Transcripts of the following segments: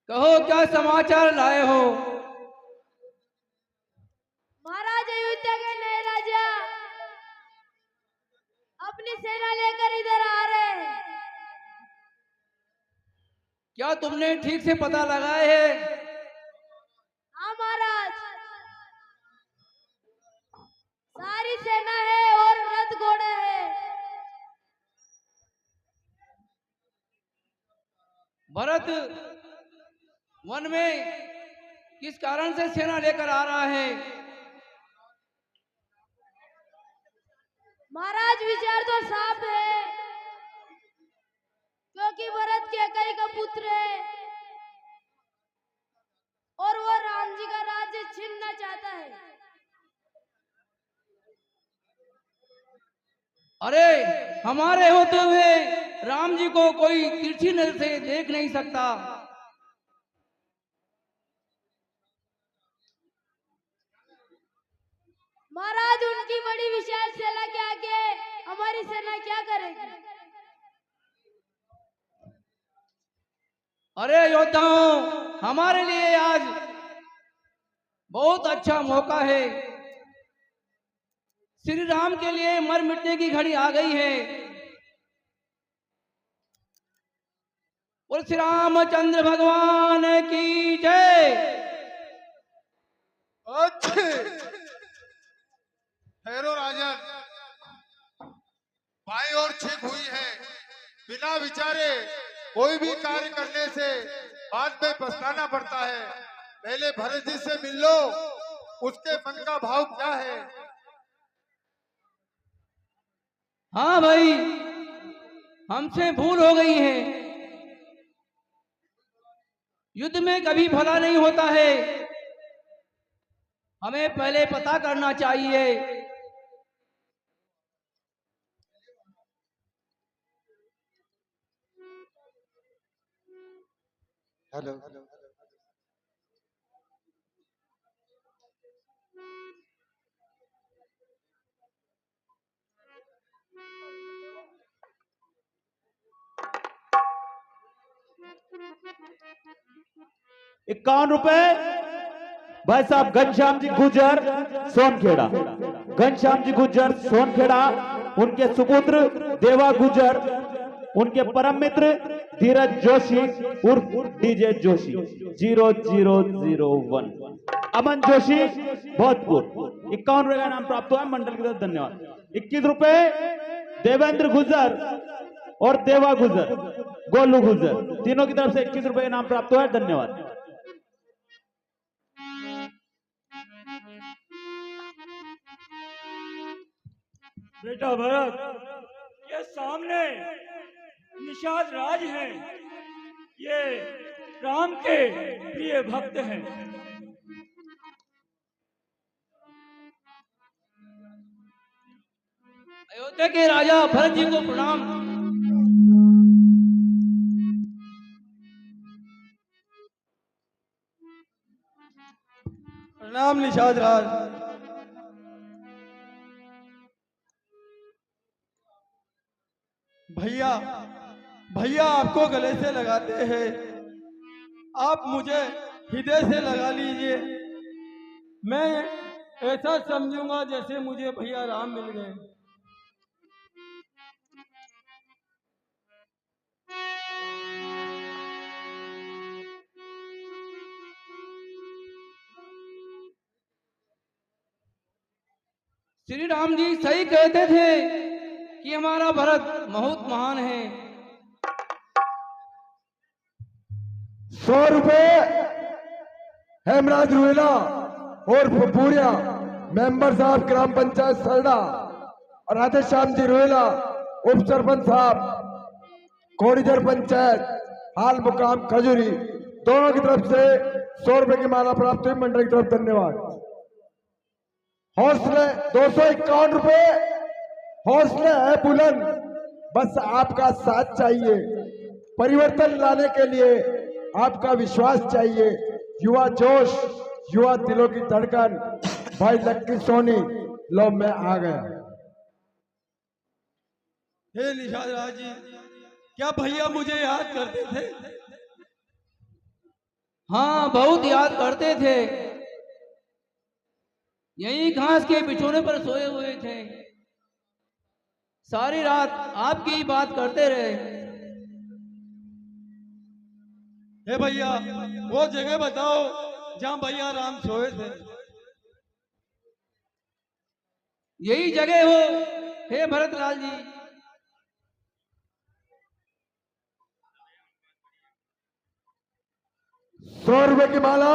कहो क्या समाचार लाए हो। महाराज अयोध्या के नए राजा अपनी सेना लेकर इधर आ रहे हैं। क्या तुमने ठीक से पता लगाए है? हाँ महाराज, सारी सेना है और रथ घोड़े हैं। भरत वन में किस कारण से सेना लेकर आ रहा है? महाराज विचार तो साफ है, क्योंकि भरत कैकेयी का पुत्र है और वो राम जी का राज्य छीनना चाहता है। अरे हमारे होते हुए राम जी को कोई तिरछी नजर से देख नहीं सकता। महाराज उनकी बड़ी विशाल सेना के आगे हमारी सेना क्या करेगी? अरे योद्धाओं, हमारे लिए आज बहुत अच्छा मौका है। श्री राम के लिए मर मिटने की घड़ी आ गई है। और श्री रामचंद्र भगवान की जय। ठहरो राजन, बाई और ठीक हुई है। बिना विचारे कोई भी कार्य करने से बाद में पछताना पड़ता है। पहले भरत जी से मिल लो, उसके मन का भाव क्या है। हाँ भाई, हमसे भूल हो गई है। युद्ध में कभी भला नहीं होता है। हमें पहले पता करना चाहिए। हेलो, ₹51 भाई साहब घनश्याम जी गुजर सोनखेड़ा। घनश्याम जी गुजर सोनखेड़ा, उनके सुपुत्र देवा गुजर, उनके परम मित्र धीरज जोशी उर्फ डीजे जोशी 0001। अमन जोशी भोजपुर। ₹51 का नाम प्राप्त हुआ है, मंडल की तरफ धन्यवाद। ₹21 देवेंद्र गुजर और देवा गुजर गोलू गुजर, तीनों की तरफ से ₹21 का नाम प्राप्त हुआ है, धन्यवाद। बेटा भरत, ये सामने निषाद राज हैं। ये राम के प्रिय भक्त हैं। अयोध्या के राजा भरत जी को प्रणाम। प्रणाम निषाद राज। भैया भैया आपको गले से लगाते हैं। आप मुझे हृदय से लगा लीजिए। मैं ऐसा समझूंगा जैसे मुझे भैया राम मिल गए। श्री राम जी सही कहते थे कि हमारा भरत बहुत महान है। ₹100 हेमराज रुएला और फपूरिया मेंबर साहब ग्राम पंचायत सरडा और राधे श्याम जी रुएला उप सरपंच साहब कोड़ीजर पंचायत हाल मुकाम खजूरी, दोनों की तरफ से ₹100 की माला प्राप्त हुई। मंडल की तरफ धन्यवाद। हौसले ₹251, हौसले है बुलंद, बस आपका साथ चाहिए। परिवर्तन लाने के लिए आपका विश्वास चाहिए। युवा जोश, युवा दिलों की धड़कन, भाई लक्की सोनी, लो मैं आ गया। हे निषाद राज जी, क्या भैया मुझे याद करते थे? हाँ, बहुत याद करते थे। यही घास के बिछोने पर सोए हुए थे। सारी रात आपकी ही बात करते रहे। हे भैया, वो जगह बताओ जहाँ भैया राम सोए थे। यही जगह हो हे भरतलाल जी। 100 रुपए की माला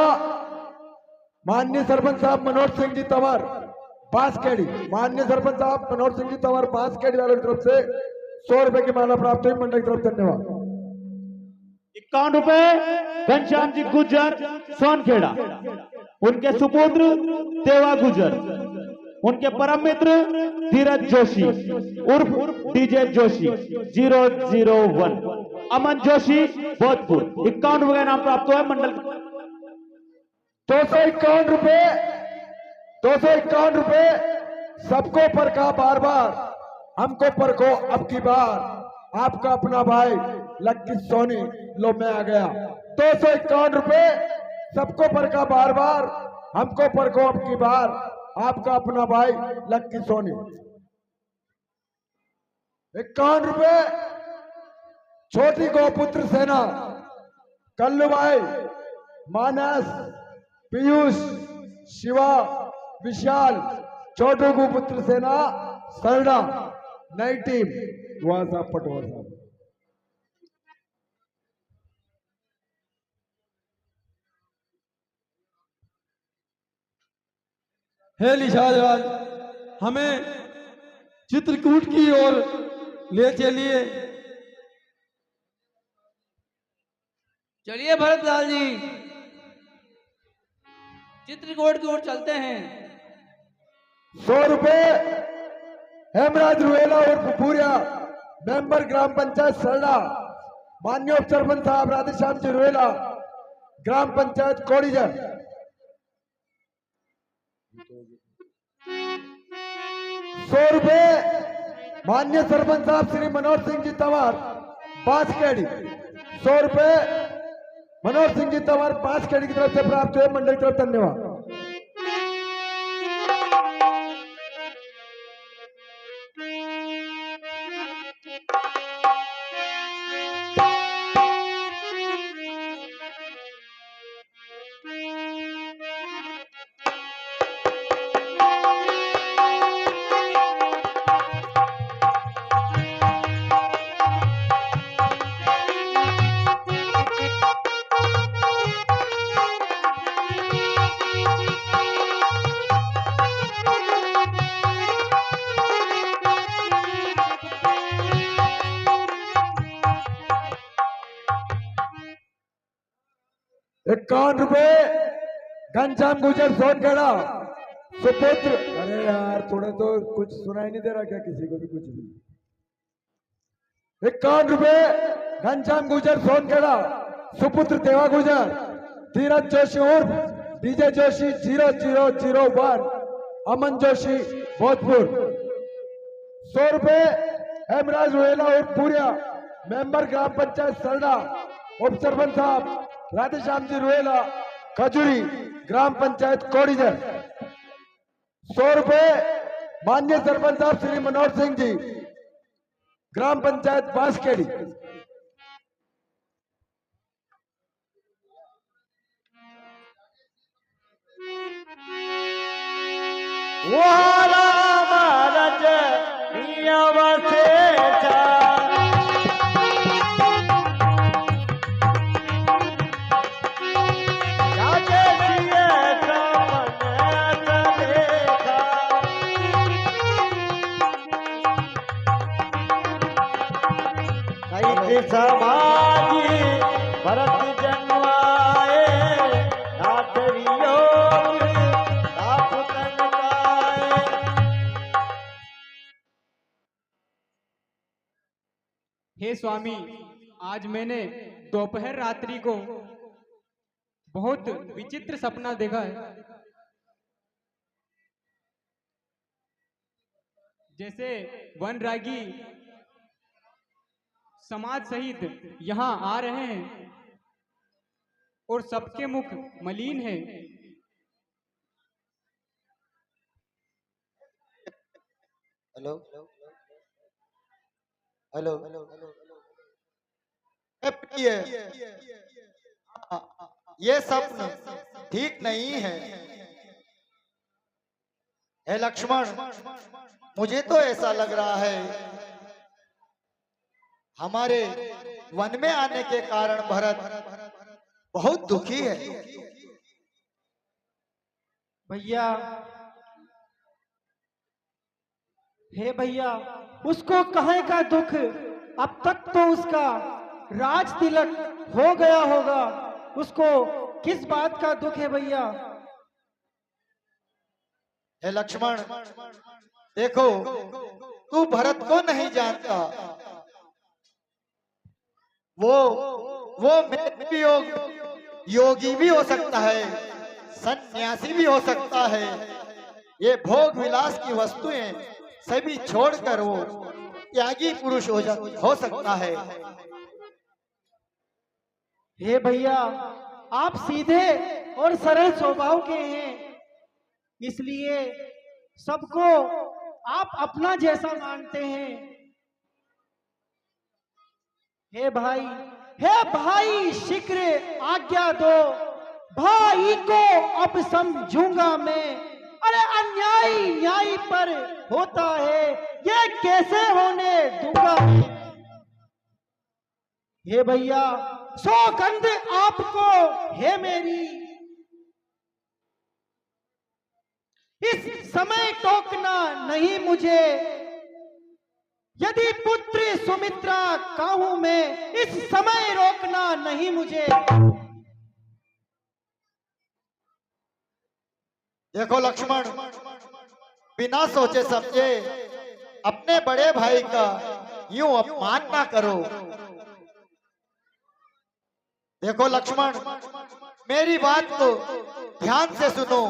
माननीय सरपंच साहब मनोज सिंह जी तंवर बांसखेड़ी। माननीय सरपंच साहब मनोज सिंह जी तंवर बांसखेड़ी वालों की तरफ से 100 रुपए की माला प्राप्त हुई। मंडल की तरफ धन्यवाद। 51 रुपए घनश्याम जी गुज्जर सोनखेड़ा, उनके सुपुत्र देवा गुज्जर, उनके परम मित्र धीरज जोशी उर्फ डीजे जोशी 001, अमन जोशी भोजपुर। 51 रुपए का नाम प्राप्त हुआ है। मंडल 251 रुपए, 251 रुपए। सबको परखा बार बार, हमको परखो अब की बार। आपका अपना भाई लक्की सोनी लो में आ गया। 251 रुपए। सबको परखा बार बार, हमको परखो अब की बार। आपका अपना भाई लक्की सोनी। 51 रुपए। छोटी गौपुत्र सेना कल्लू भाई, मानस, पीयूष, शिवा, विशाल, छोटू गुपुत्र सेना सरना, नई टीम दुआ साहब पटवार साहब। हे निषाद राज, हमें चित्रकूट की ओर ले चलिए। चलिए भरतलाल जी, चित्रकूट की ओर चलते हैं। 100 रुपए हेमराज रुएला और पुपुरिया, मेंबर ग्राम पंचायत सरला। माननीय उप सरपंच साहब राधेश्याम जी रुएला, ग्राम पंचायत कोड़ीजर। 100 रुपए माननीय सरपंच साहब श्री मनोज सिंह जी तंवर बांसखेड़ी। 100 रुपए मनोज सिंह जी तंवर बांसखेड़ी की तरफ से प्राप्त हुए। मंडल की तरफ धन्यवाद। ₹51 रुपए घनश्याम गुजर सोनखेड़ा सुपुत्र। अरे यार थोड़ा तो कुछ सुनाई नहीं दे रहा क्या किसी को भी कुछ भी। 51 रुपए घनश्याम गुजर सोनखेड़ा सुपुत्र देवा गुजर, धीरज जोशी उर्फ डीजे जोशी 0001, अमन जोशी भोजपुर। 100 रुपए हेमराज रोहेला उर्फ पूरिया, मेंबर ग्राम पंचायत सरडा, उप सरपंच साहब राधेश्याम जी रुएला खजूरी, ग्राम पंचायत कोड़ीजर। 100 रुपए माननीय सरपंच साहब श्री मनोहर सिंह जी, ग्राम पंचायत बांसखेड़ी। समाजी भरत जन्माए, नाथ वियोग नाथ तन पाए। हे स्वामी, आज मैंने दोपहर रात्रि को बहुत विचित्र सपना देखा है। जैसे वनरागी समाज सहित यहाँ आ रहे हैं और सबके मुख मलिन है। हेलो हेलो प्रिय, ये सपन ठीक नहीं है। हे लक्ष्मण, मुझे तो ऐसा लग रहा है हमारे वन में आने के कारण भरत बहुत दुखी है। भैया, हे भैया, उसको कहे का दुख, अब तक तो उसका राज तिलक हो गया होगा, उसको किस बात का दुख है भैया? हे लक्ष्मण, देखो, तू भरत को नहीं जानता। वो मेरे भी योगी भी हो सकता है, सन्यासी भी हो सकता है। ये भोग विलास की वस्तुएं सभी छोड़कर वो त्यागी पुरुष हो सकता है। हे भैया, आप सीधे और सरल स्वभाव के हैं, इसलिए सबको आप अपना जैसा मानते हैं। हे भाई शीघ्र आज्ञा दो, भाई को अब समझूंगा मैं। अरे अन्यायी न्यायी पर होता है, ये कैसे होने दूंगा। हे भैया, सौगंध आपको है मेरी, इस समय टोकना नहीं मुझे। यदि पुत्री सुमित्रा का हूं मैं, इस समय रोकना नहीं मुझे। देखो लक्ष्मण, बिना सोचे समझे अपने बड़े भाई का यूं अपमान ना करो। देखो लक्ष्मण, मेरी बात को ध्यान से सुनो।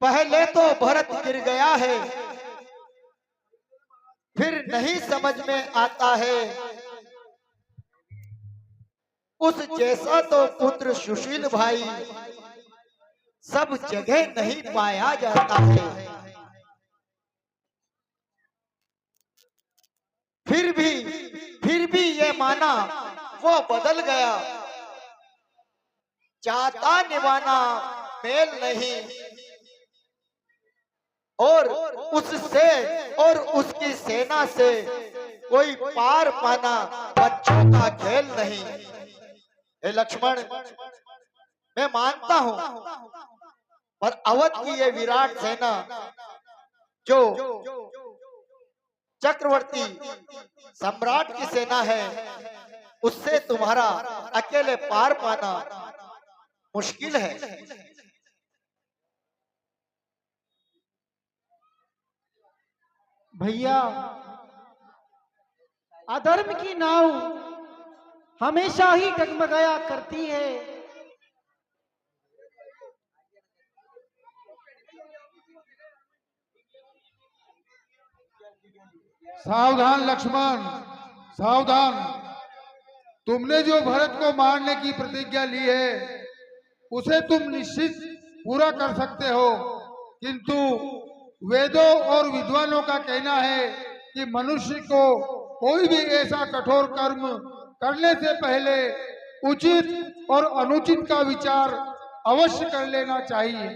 पहले तो भरत गिर गया है, फिर नहीं समझ में आता है। उस जैसा तो पुत्र सुशील भाई सब जगह नहीं पाया जाता है। फिर भी ये माना वो बदल गया, चाहता निभाना मेल नहीं, और उससे और उसकी सेना से कोई पार पाना बच्चों का खेल नहीं। हे लक्ष्मण, मैं मानता हूं, पर अवध की ये विराट सेना जो चक्रवर्ती सम्राट की सेना है, उससे तुम्हारा अकेले पार पाना मुश्किल है। भैया, अधर्म की नाव हमेशा ही डगमगाया करती है। सावधान लक्ष्मण, सावधान। तुमने जो भरत को मारने की प्रतिज्ञा ली है, उसे तुम निश्चित पूरा कर सकते हो, किंतु वेदों और विद्वानों का कहना है कि मनुष्य को कोई भी ऐसा कठोर कर्म करने से पहले उचित और अनुचित का विचार अवश्य कर लेना चाहिए।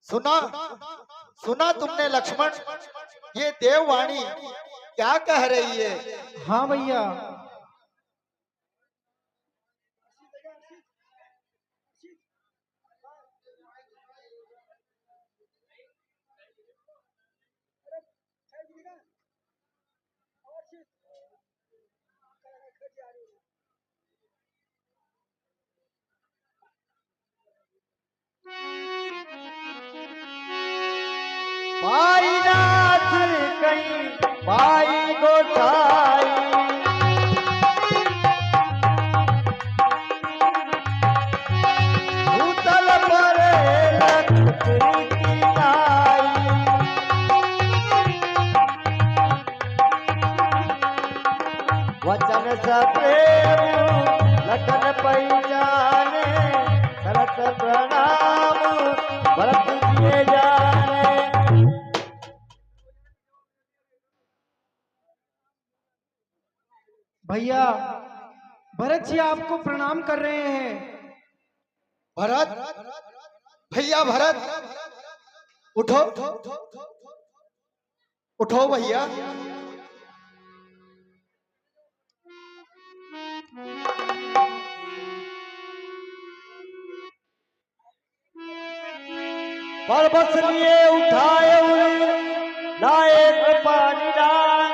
सुना तुमने लक्ष्मण, ये देववाणी क्या कह रही है? हाँ भैया, भाई नाथ कहीं भाई गोठाई, भूतल पर लखपति की नाई। भैया भरत जी आपको प्रणाम कर रहे हैं। भरत, भैया भरत, उठो उठो भैया। पर्वत लिए उठाए हुए लाए पानी डाल,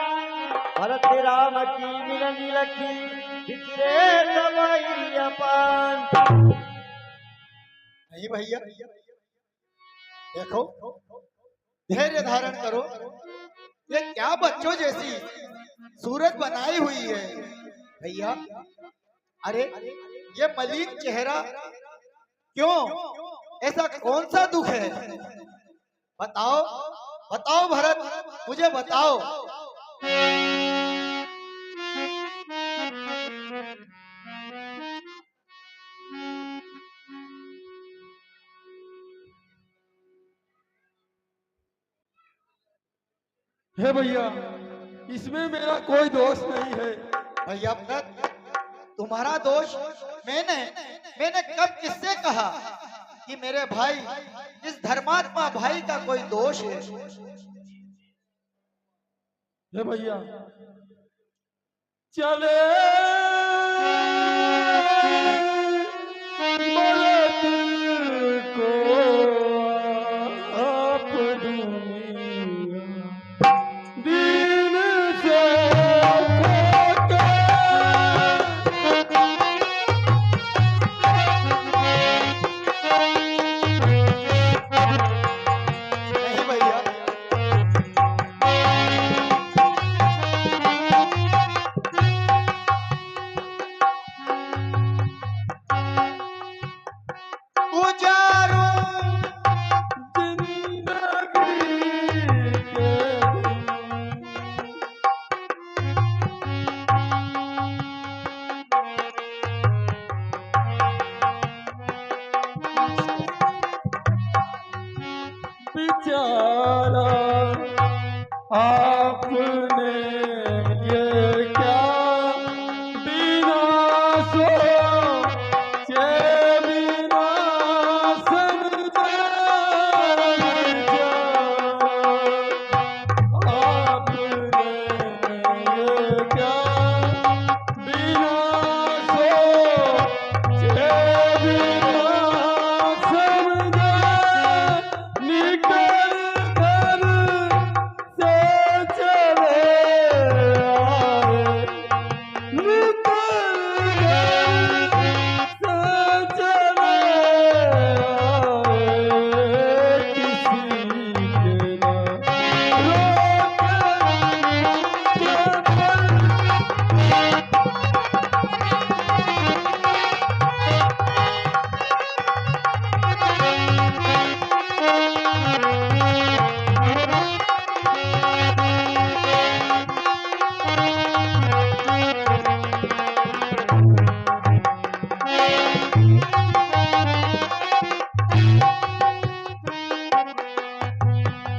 भरत राम की मिलनी लखी बिखरे दवाई अपान। नहीं भैया, देखो धैर्य धारण करो। ये क्या बच्चों जैसी सूरत बनाई हुई है भैया। अरे ये मलिन चेहरा क्यों? ऐसा कौन सा दुख है? बताओ बताओ भरत, मुझे बताओ। हे भैया, इसमें मेरा कोई दोष नहीं है। भैया भरत, तुम्हारा दोष मैंने कब किससे कहा कि मेरे भाई, इस धर्मात्मा भाई का कोई दोष है? हे भैया, चले भरत को आप दुनिया दीन से नहीं भैया, गुजारूं बिचारा आपने ये क्या बिना सोचे बिना समझे आपने ये क्या बिना सोचे बिना समझे निकल कर से चले आए, निकल कर से चले आए, किसी के ना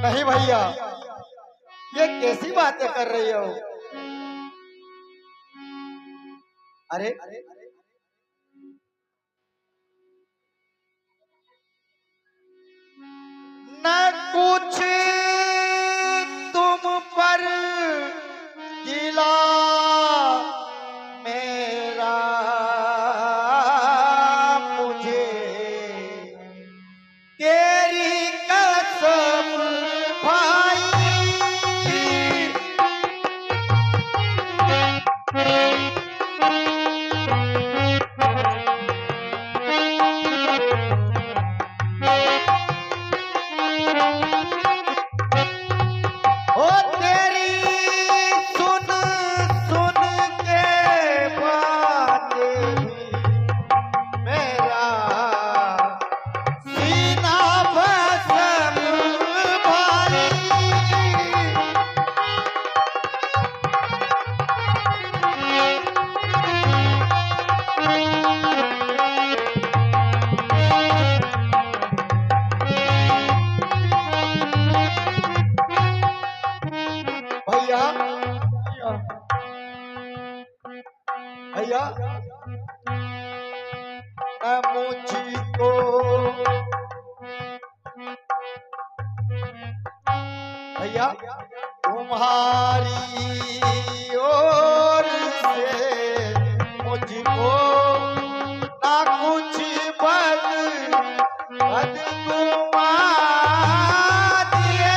नहीं भैया, ये कैसी बातें कर रही हो? अरे न कुछ तुम पर गिला मेरा, मुझे तेरी कसम भाई। मुझको। भैया तुम्हारी ओर से मुझको ना कुछ बददुआ दिए।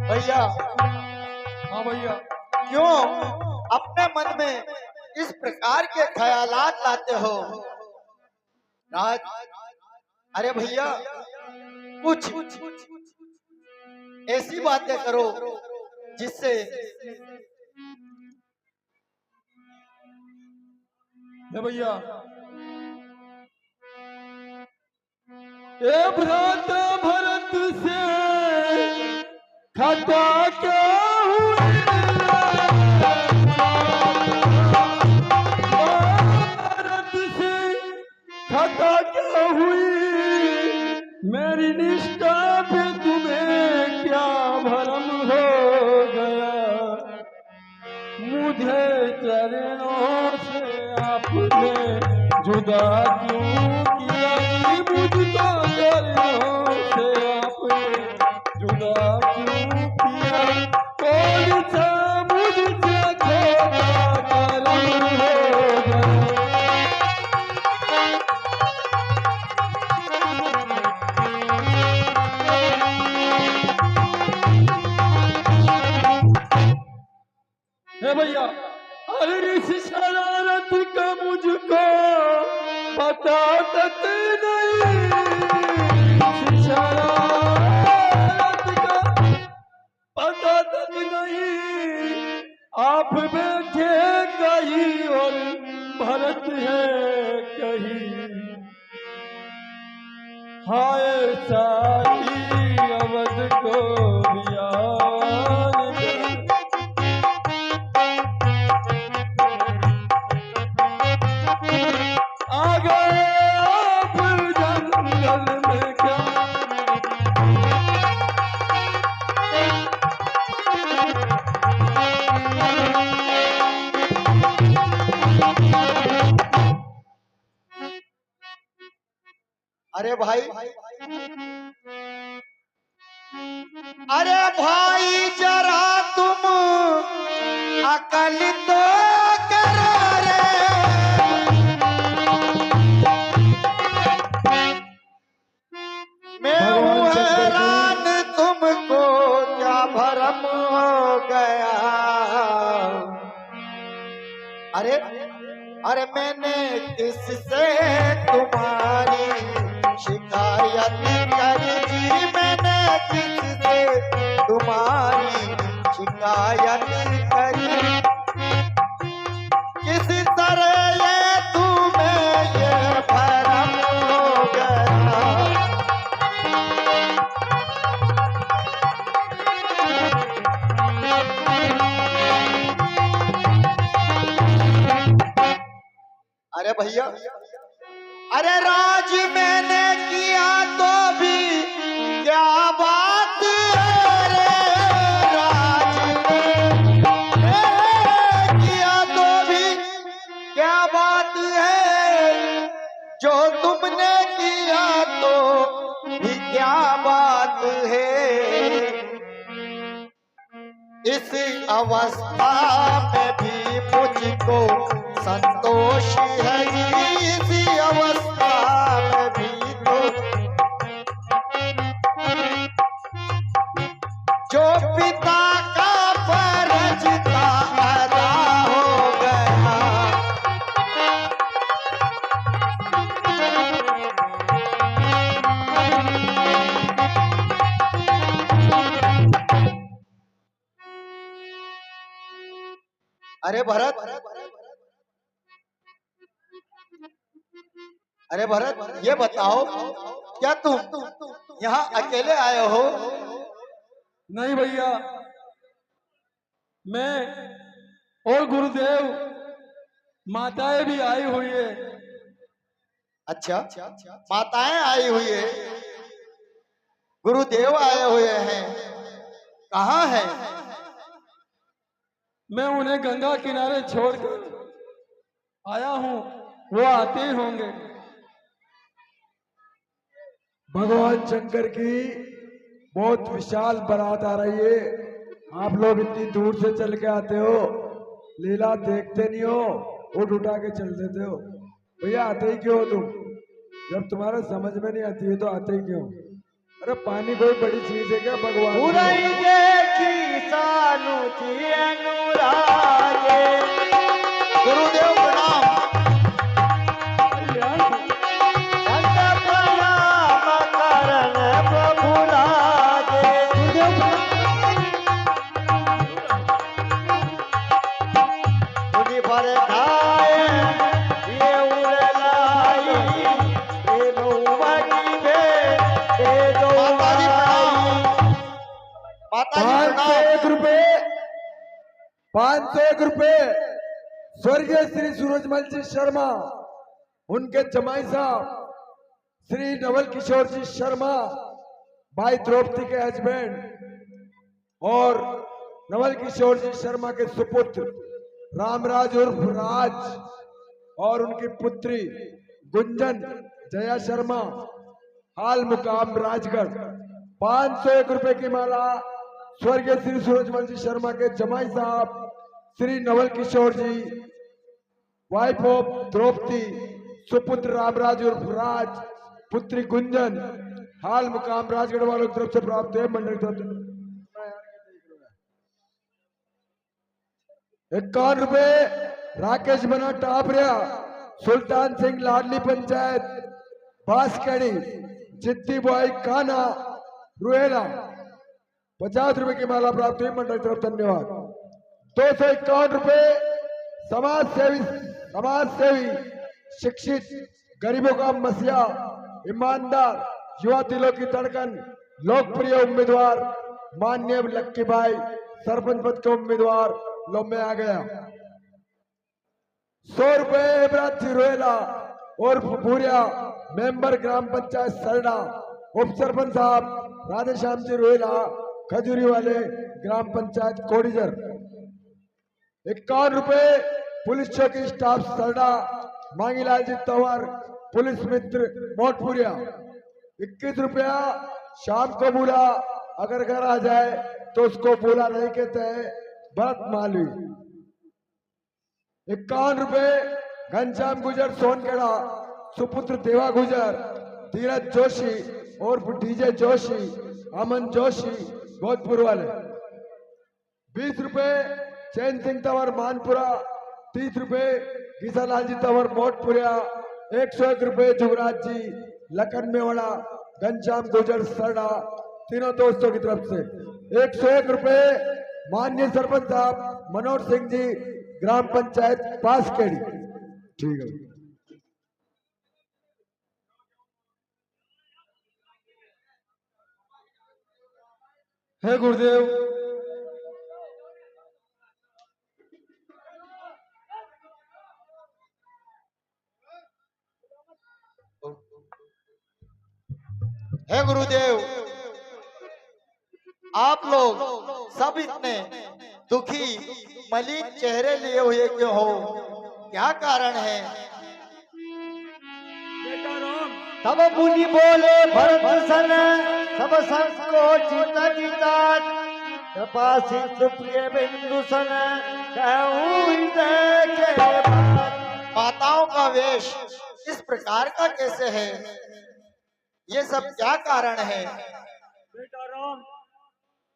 भैया हाँ भैया, क्यों अपने मन में इस प्रकार के ख्यालात लाते हो राज? अरे भैया कुछ ऐसी बातें करो जिससे भैया ए भ्रात भरत से खता क्या भरत से खता क्या हुई? मेरी निष्ठा पे तुम्हें क्या भरम हो गया? मुझे चरणों से आपने जुदा क्यों किया? मुझको चरणों से आपने जुदा क्यों किया? कौन सा मुझसे खोटा करम हो गया? हे भैया, अरे इस शरारत का मुझको पता तक नहीं, इस शरारत का पता तक नहीं। आप बैठे कहीं और भरत है कहीं। हाय सारी अवध को बियान कर। आ गए आप जंगल में क्या? अरे भाई, अरे भाई जरा तुम अकल तो करो रे। मैं हूँ हैरान तुमको क्या भरम हो गया? अरे अरे मैंने किससे तुम्हारी शिकायत करी जी? मैंने किससे तुम्हारी शिकायत करी? किस तरह ये तुम्हें ये भरम हो गया? अरे भैया, अरे राज मैंने किया तो भी क्या बात है रे? राज मैंने किया तो भी क्या बात है? जो तुमने किया तो भी क्या बात है? इस अवस्था में भी मुझको संतोष है। इसी अवस्था में भी तो जो पिता अरे भरत, अरे भरत, ये बताओ क्या तुम यहाँ अकेले आए हो? नहीं भैया, मैं और गुरुदेव, माताएं भी आई हुई है। अच्छा, माताएं आई हुई है, गुरुदेव आए हुए हैं, कहाँ है? मैं उन्हें गंगा किनारे छोड़कर आया हूँ, वो आते ही होंगे। भगवान शंकर की बहुत विशाल बारात आ रही है। आप लोग इतनी दूर से चल के आते हो, लीला देखते नहीं हो, उठा के चल देते हो। भैया आते ही क्यों हो तुम? जब तुम्हारा समझ में नहीं आती है तो आते ही क्यों? अरे पानी कोई बड़ी चीज है क्या भगवान? गुरुदेव प्रणाम। ₹501 स्वर्गीय श्री सूरजमल जी शर्मा, उनके जमाई साहब श्री नवल किशोर जी शर्मा, भाई द्रौपदी के हस्बैंड, और नवल किशोर जी शर्मा के सुपुत्र रामराज उर्फ राज और उनकी पुत्री गुंजन जया शर्मा, हाल मुकाम राजगढ़। ₹501 की माला स्वर्गीय श्री सूरजमल जी शर्मा के जमाई साहब श्री नवल किशोर जी, वाइफ ऑफ द्रौपदी, सुपुत्र रामराज उर्फ राज, पुत्री गुंजन, हाल मुकाम राजगढ़ वालों की तरफ से प्राप्त है। मंडल की तरफ से ₹51 राकेश बना टापरिया, सुल्तान सिंह लाडली पंचायत बांसखेड़ी, जिद्दी बॉय काना रुएला, ₹50 की माला प्राप्त हुई। मंडल की तरफ धन्यवाद। ₹251 समाज सेवी, शिक्षित, गरीबों का मसीहा, ईमानदार, युवा दिलों की धड़कन, लोकप्रिय उम्मीदवार माननीय लक्की भाई, सरपंच पद के उम्मीदवार लो में आ गया। ₹100 इब्राती रोएला और भूरिया, मेंबर ग्राम पंचायत सरडा, उप सरपंच साहब राधेश्याम जी रोएला, खजूरी वाले ग्राम पंचायत कोडीजर। ₹51 पुलिस चौकी स्टाफ सरडा, मांगीलाल जी तंवर, पुलिस मित्र मोटपुरिया। ₹21 शाम को बोला, अगर घर आ जाए तो उसको बोला नहीं कहते हैं, भरत मालवी। ₹51 घनश्याम गुजर सोनखेड़ा, सुपुत्र देवा गुजर, धीरज जोशी और डीजे जोशी, अमन जोशी भोजपुर वाले। ₹20 चैन सिंह तंवर मानपुरा, ₹30 किसालाल जी तंवर मोटपुरिया, ₹101 जुगराज जी लखन मेवाड़ा, घनश्याम गुजर सरडा, तीनों दोस्तों की तरफ से। ₹101 माननीय सरपंच साहब मनोहर सिंह जी, ग्राम पंचायत बांसखेड़ी। ठीक है। हे गुरुदेव, हे गुरुदेव, आप लोग सब इतने दुखी मलिन चेहरे लिए हुए क्यों हो? क्या कारण है? तब मुनि बोले भरत सन, सब संको जीता जीता, कृपा सिंधु प्रिय बिंदु सन, कहूँ हृदय के बात। माताओं का वेश इस प्रकार का कैसे है? ये सब क्या कारण है? बेटा राम,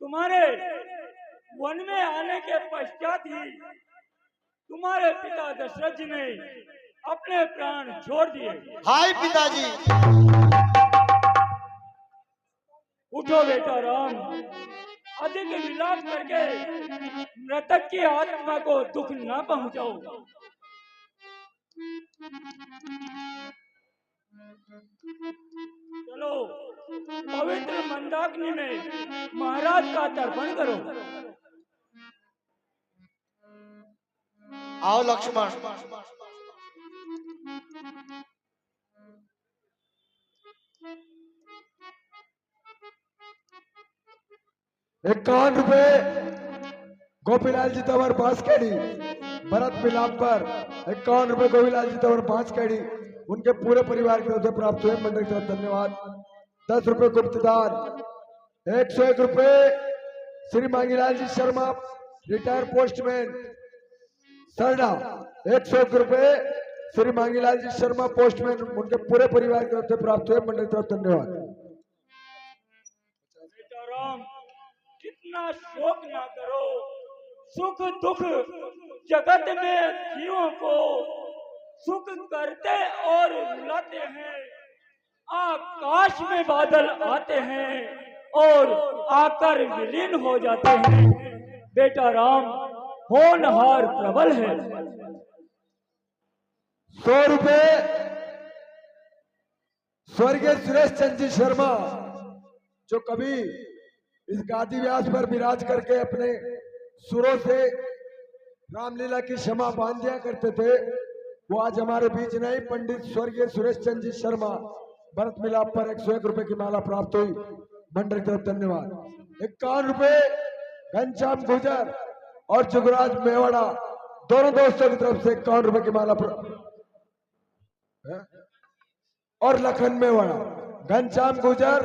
तुम्हारे वन में आने के पश्चात ही तुम्हारे पिता दशरथ जी ने अपने प्राण छोड़ दिए। हाय पिताजी। उठो बेटा राम, अधिक विलाप करके मृतक की आत्मा को दुख न पहुंचाओ। चलो पवित्र मंदाकिनी में महाराज का तर्पण करो। आओ लक्ष्मण। ₹51 गोपीलाल जी तंवर बांसखेड़ी भरत मिलाप पर ₹51 गोपीलाल जी तंवर बांसखेड़ी उनके पूरे परिवार की तरफ से प्राप्त हुए। मंडल की तरफ धन्यवाद। ₹10 गुप्तदान। ₹101 श्री मांगीलाल जी शर्मा रिटायर पोस्टमैन सरडा। ₹101 श्री मांगीलाल जी शर्मा पोस्टमैन उनके पूरे परिवार की तरफ से प्राप्त हुए। मंडल की तरफ धन्यवाद। राम कितना शोक ना करो। सुख दुख जगत में जीवों को सुख करते और रुलाते हैं। आकाश में बादल आते हैं और आकर विलीन हो जाते हैं। बेटा राम होनहार प्रबल है। ₹100 स्वर्गीय सुरेश चंद्र जी शर्मा जो कभी इस गादी व्यास पर विराज करके अपने सुरों से रामलीला की क्षमा बांध दिया करते थे, वो आज हमारे बीच नहीं। पंडित स्वर्गीय सुरेश चंद्र जी शर्मा भरत मिलाप पर ₹101 की माला प्राप्त हुई। मंडल की तरफ धन्यवाद। ₹51 घनश्याम गुजर और जुगराज मेवाड़ा दोनों दोस्तों की तरफ से ₹51 की माला और लखन मेवाड़ा। घनश्याम गुजर,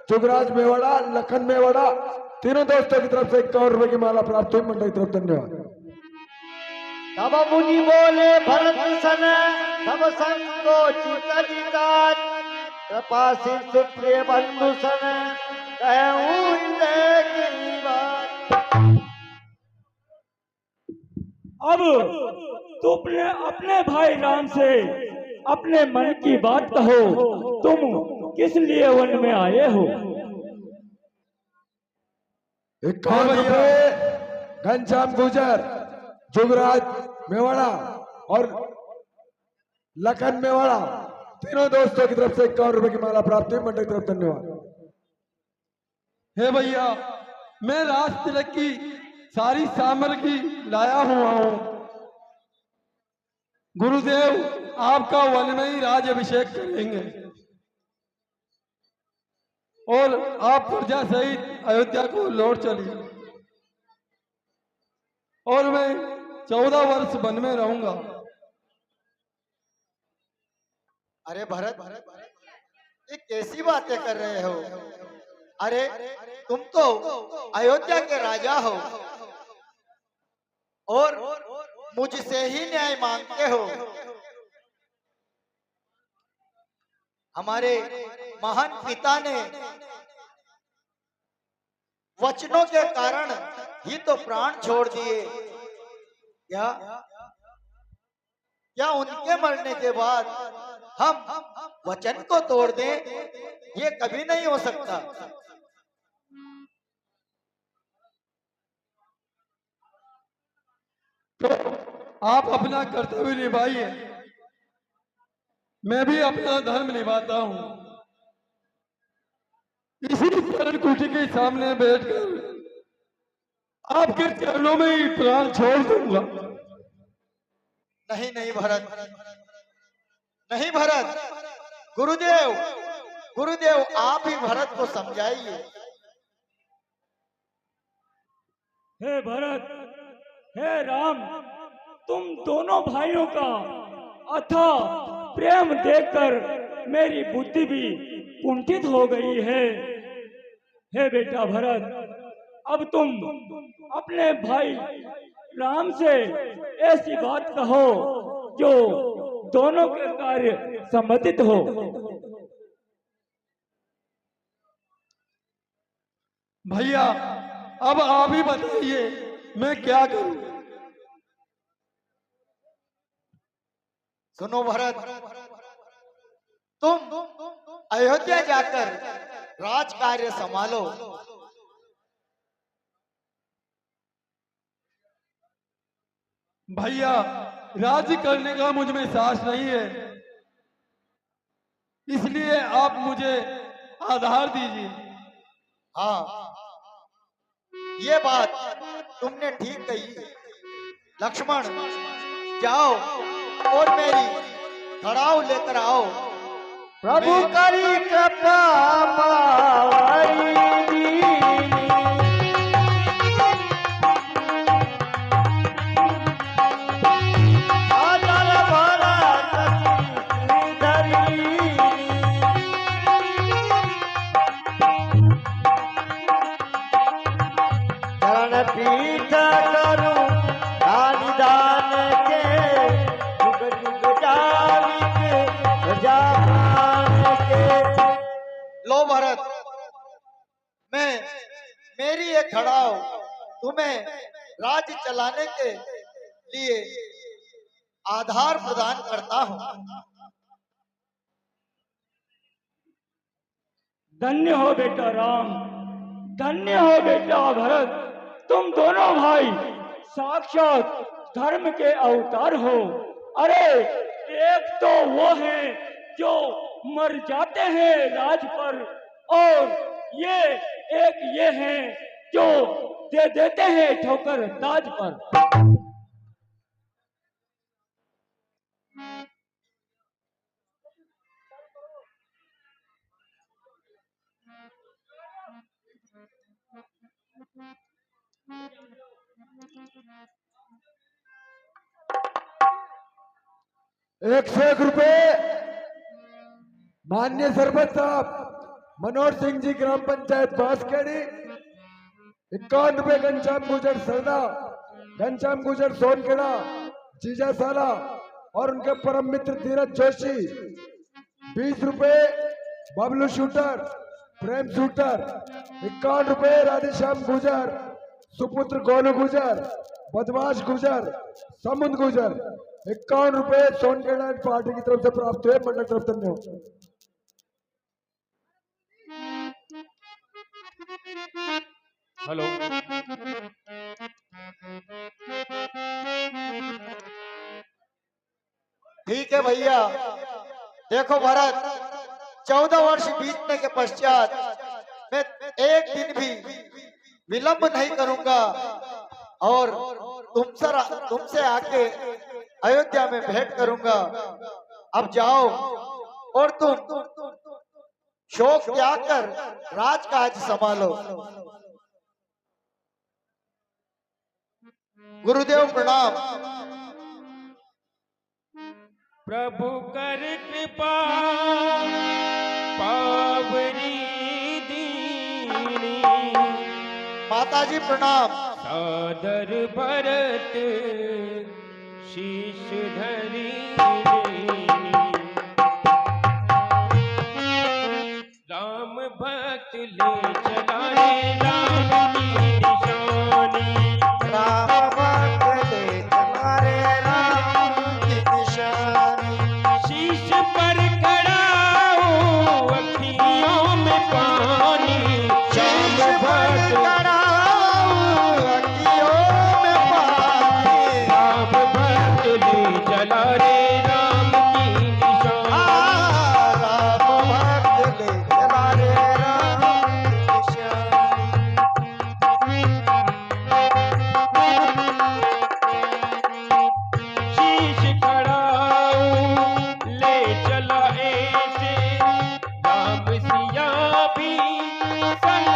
जुगराज मेवाड़ा, लखन मेवाड़ा तीनों दोस्तों की तरफ से ₹51 की माला प्राप्त हुई। मंडल की तरफ धन्यवाद। तब मुनि बोले भरत सन सब संकोच जीतात, कृपा सिंधु प्रिय बंधु सन कहूँ हृदय की बात। अब तुमने अपने भाई राम से अपने मन की बात कहो। तुम किस लिए वन में आए हो? ₹51 घनश्याम गुजर, जुगराज मेवाड़ा और लखन मेवाड़ा तीनों दोस्तों की तरफ से ₹51 की माला प्राप्त हुई। मंडल की तरफ धन्यवाद। हे भैया, मैं राज तिलक की सारी सामग्री लाया हुआ हूँ। गुरुदेव आपका वन में ही राज अभिषेक करेंगे और आप प्रजा सहित अयोध्या को लौट चलिए और मैं 14 वर्ष वन में रहूंगा। अरे भरत, ये कैसी बातें कर रहे हो? अरे तुम तो अयोध्या के राजा हो और मुझसे ही न्याय मांगते हो। हमारे महान पिता ने वचनों के कारण ही तो प्राण छोड़ दिए। क्या उनके मरने के बाद हम वचन को तोड़ दें? ये कभी नहीं हो सकता। तो आप अपना कर्तव्य निभाइए, मैं भी अपना धर्म निभाता हूं। इसी शरण कुटी के सामने बैठकर आपके चरणों में ही प्राण छोड़ दूंगा। नहीं नहीं भरत, नहीं भरत। गुरुदेव, गुरुदेव आप ही भरत को समझाइए। हे भरत, हे राम, तुम दोनों भाइयों का अथाह प्रेम देखकर मेरी बुद्धि भी कुंठित हो गई है। हे बेटा भरत, अब तुम अपने भाई राम से ऐसी बात कहो जो दोनों के कार्य संबंधित हो। भैया, अब आप ही बताइए मैं क्या करूं? सुनो भरत, तुम अयोध्या जाकर राज कार्य संभालो भैया राजी करने का मुझ में साहस नहीं है, इसलिए आप मुझे आधार दीजिए। हाँ, ये बात तुमने ठीक कही। लक्ष्मण, जाओ और मेरी खड़ाऊ लेकर आओ। प्रभु करी कृपा पावरी आदर भरत श्रीधरी चरण पीठ करूं दान दान के जुग जुग जाविक के। लो भरत, मैं मेरी एक खड़ाऊ तुम्हें राज्य चलाने के लिए आधार प्रदान करता हूँ। धन्य हो बेटा राम, धन्य हो बेटा भरत। तुम दोनों भाई साक्षात धर्म के अवतार हो। अरे एक तो वो है जो मर जाते हैं राज पर, और ये हैं जो दे देते हैं ठोकर ताज पर। एक सौ एक रुपए मान्य सरपंच साहब मनोहर सिंह जी, ग्राम पंचायत बांसखेड़ी। 51 रुपए घनश्याम गुजर सरदा, घनश्याम गुजर सोनखेड़ा, जीजा साला और उनके परम मित्र धीरज जोशी। 20 रुपए बबलू शूटर, प्रेम शूटर। 51 रुपए राधेश्याम गुजर, सुपुत्र गोलू गुजर, बदमाश गुजर, समुद्र गुजर। 51 रुपए सोनखेड़ा पार्टी की तरफ से प्राप्त हुए। मंडल तरफ धन्यवाद। हेलो, ठीक है भैया। देखो भरत, 14 वर्ष बीतने के पश्चात मैं एक दिन भी विलंब नहीं करूंगा और तुमसे आके अयोध्या में भेंट करूंगा। अब जाओ और तुम शोक त्याग कर राजकाज संभालो। गुरुदेव प्रणाम। प्रभु कर कृपा पावरी दीनी। माताजी प्रणाम। सादर भरत शीश धरी। राम भक्त ले चला रे राम की निशानी। राम भक्त ले चला रे राम की निशानी। शीश पर खड़ाओ अखियों में पानी। शीश पर खड़ाओ अखियों में पानी। राम भक्त ले चला रे राम की निशानी। राम भक्त ले चला रे राम की निशानी। शीश खड़ाओ ले चला ऐसे राम सिया भी संग